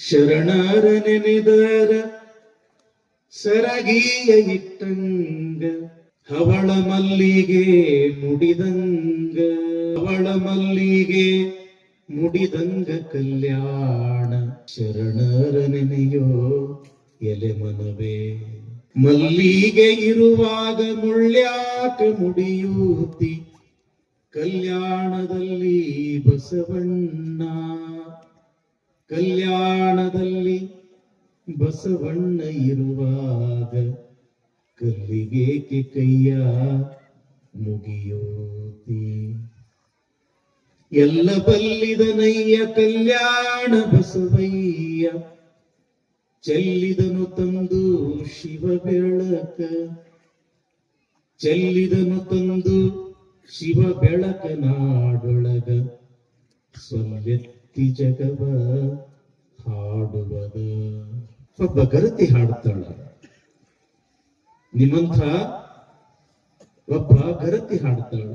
ಶರಣರ ನೆನೆದರ ಸರಗಿಯ ಇಟ್ಟಂಗ ಹವಳ ಮಲ್ಲಿಗೆ ಮುಡಿದಂಗ ಹವಳ ಮಲ್ಲಿಗೆ ಮುಡಿದಂಗ ಕಲ್ಯಾಣ ಶರಣರ ನೆನೆಯೋ ಎಲೆ ಮನವೇ ಮಲ್ಲಿಗೆ ಇರುವಾಗ ಮುಳ್ಳ್ಯಾಕ ಮುಡಿಯೂತಿ ಕಲ್ಯಾಣದಲ್ಲಿ ಬಸವಣ್ಣ ಕಲ್ಯಾಣದಲ್ಲಿ ಬಸವಣ್ಣ ಇರುವಾಗ ಕಲ್ಲಿಗೇಕೆ ಕೈಯ ಮುಗಿಯೋತಿ ಎಲ್ಲ ಬಲ್ಲಿದನಯ್ಯ ಕಲ್ಯಾಣ ಬಸವಯ್ಯ ಚೆಲ್ಲಿದನು ತಂದು ಶಿವ ಬೆಳಕ ಚೆಲ್ಲಿದನು ತಂದು ಶಿವ ಬೆಳಕ ನಾಡೊಳಗ ಸೊಲ್ಲೆತ್ತಿ ಜಗವ ಹಾಡುವದ ಒಬ್ಬ ಗರತಿ ಹಾಡ್ತಾಳ ನಿಮ್ಮಂಥ ಒಬ್ಬ ಗರತಿ ಹಾಡ್ತಾಳ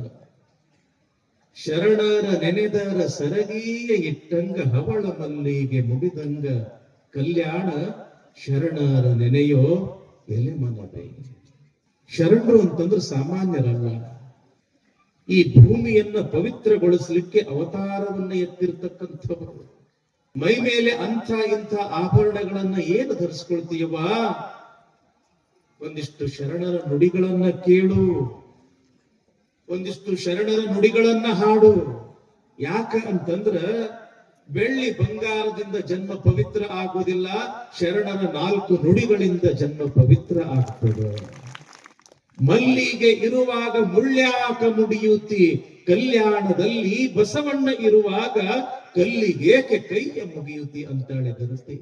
ಶರಣರ ನೆನೆದರ ಸರಗಿಯ ಇಟ್ಟಂಗ ಹವಳ ಮಲ್ಲಿಗೆ ಮುಡಿದಂಗ ಕಲ್ಯಾಣ ಶರಣರ ನೆನೆಯೋ ಎಲೆ ಮನವೇ ಶರಣರು ಅಂತಂದ್ರೆ ಸಾಮಾನ್ಯರಲ್ಲ ಈ ಭೂಮಿಯನ್ನ ಪವಿತ್ರಗೊಳಿಸಲಿಕ್ಕೆ ಅವತಾರವನ್ನ ಎತ್ತಿರ್ತಕ್ಕಂಥವರು ಮೈ ಮೇಲೆ ಅಂಥ ಇಂಥ ಆಭರಣಗಳನ್ನ ಏನು ಧರಿಸ್ಕೊಳ್ತೀಯವ ಒಂದಿಷ್ಟು ಶರಣರ ನುಡಿಗಳನ್ನ ಕೇಳು ಒಂದಿಷ್ಟು ಶರಣರ ನುಡಿಗಳನ್ನ ಹಾಡು ಯಾಕ ಅಂತಂದ್ರ ಬೆಳ್ಳಿ ಬಂಗಾರದಿಂದ ಜನ್ಮ ಪವಿತ್ರ ಆಗುವುದಿಲ್ಲ ಶರಣರ 4 ನುಡಿಗಳಿಂದ ಜನ್ಮ ಪವಿತ್ರ ಆಗ್ತದೆ ಮಲ್ಲಿಗೆ ಇರುವಾಗ ಮುಳ್ಳ್ಯಾಕ ಮುಡಿಯುತ್ತಿ ಕಲ್ಯಾಣದಲ್ಲಿ ಬಸವಣ್ಣ ಇರುವಾಗ ಕಲ್ಲಿಗೇಕೆ ಕೈಯ ಮುಗಿಯುತ್ತಿ ಅಂತಾಳೆ ಗರತಿ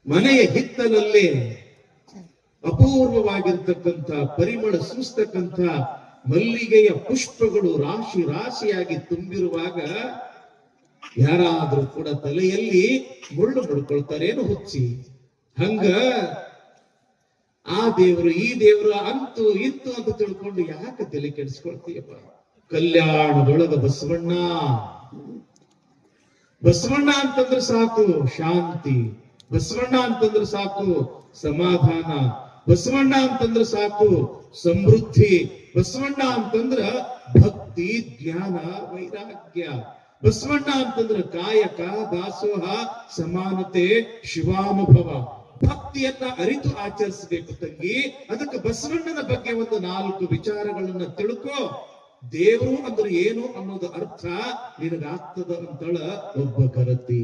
ಮನೆಯ ಹಿತ್ತಲಲ್ಲೇ ಅಪೂರ್ವವಾಗಿರ್ತಕ್ಕಂಥ ಪರಿಮಳ ಸೂಸ್ತಕ್ಕಂಥ ಮಲ್ಲಿಗೆಯ ಪುಷ್ಪಗಳು ರಾಶಿ ರಾಶಿಯಾಗಿ ತುಂಬಿರುವಾಗ ಯಾರಾದ್ರೂ ಕೂಡ ತಲೆಯಲ್ಲಿ ಮುಳ್ಳು ಮುಡ್ಕೊಳ್ತಾರೇನು ಹುಚ್ಚಿ ಹಂಗ ಆ ದೇವರು ಈ ದೇವರು ಅಂತೂ ಇತ್ತು ಅಂತ ತಿಳ್ಕೊಂಡು ಯಾಕೆ ತಲೆ ಕೆಡಿಸ್ಕೊಳ್ತೀಯಪ್ಪ ಕಲ್ಯಾಣದೊಳಗ ಬಸವಣ್ಣ ಬಸವಣ್ಣ ಅಂತಂದ್ರೆ ಸಾಕು ಶಾಂತಿ ಬಸವಣ್ಣ ಅಂತಂದ್ರೆ ಸಾಕು ಸಮಾಧಾನ ಬಸವಣ್ಣ ಅಂತಂದ್ರೆ ಸಾಕು ಸಮೃದ್ಧಿ ಬಸವಣ್ಣ ಅಂತಂದ್ರ ಭಕ್ತಿ ಜ್ಞಾನ ವೈರಾಗ್ಯ ಬಸವಣ್ಣ ಅಂತಂದ್ರೆ ಕಾಯಕ ದಾಸೋಹ ಸಮಾನತೆ ಶಿವಾನುಭವ ಭಕ್ತಿಯನ್ನ ಅರಿತು ಆಚರಿಸಬೇಕು ತಂಗಿ ಅದಕ್ಕೆ ಬಸವಣ್ಣನ ಬಗ್ಗೆ ಒಂದು 4 ವಿಚಾರಗಳನ್ನ ತಿಳ್ಕೋ ದೇವರು ಅಂದ್ರೆ ಏನು ಅನ್ನೋದು ಅರ್ಥ ನಿನಗಾಗ್ತದ ಅಂತಳ ಒಬ್ಬ ಗರತಿ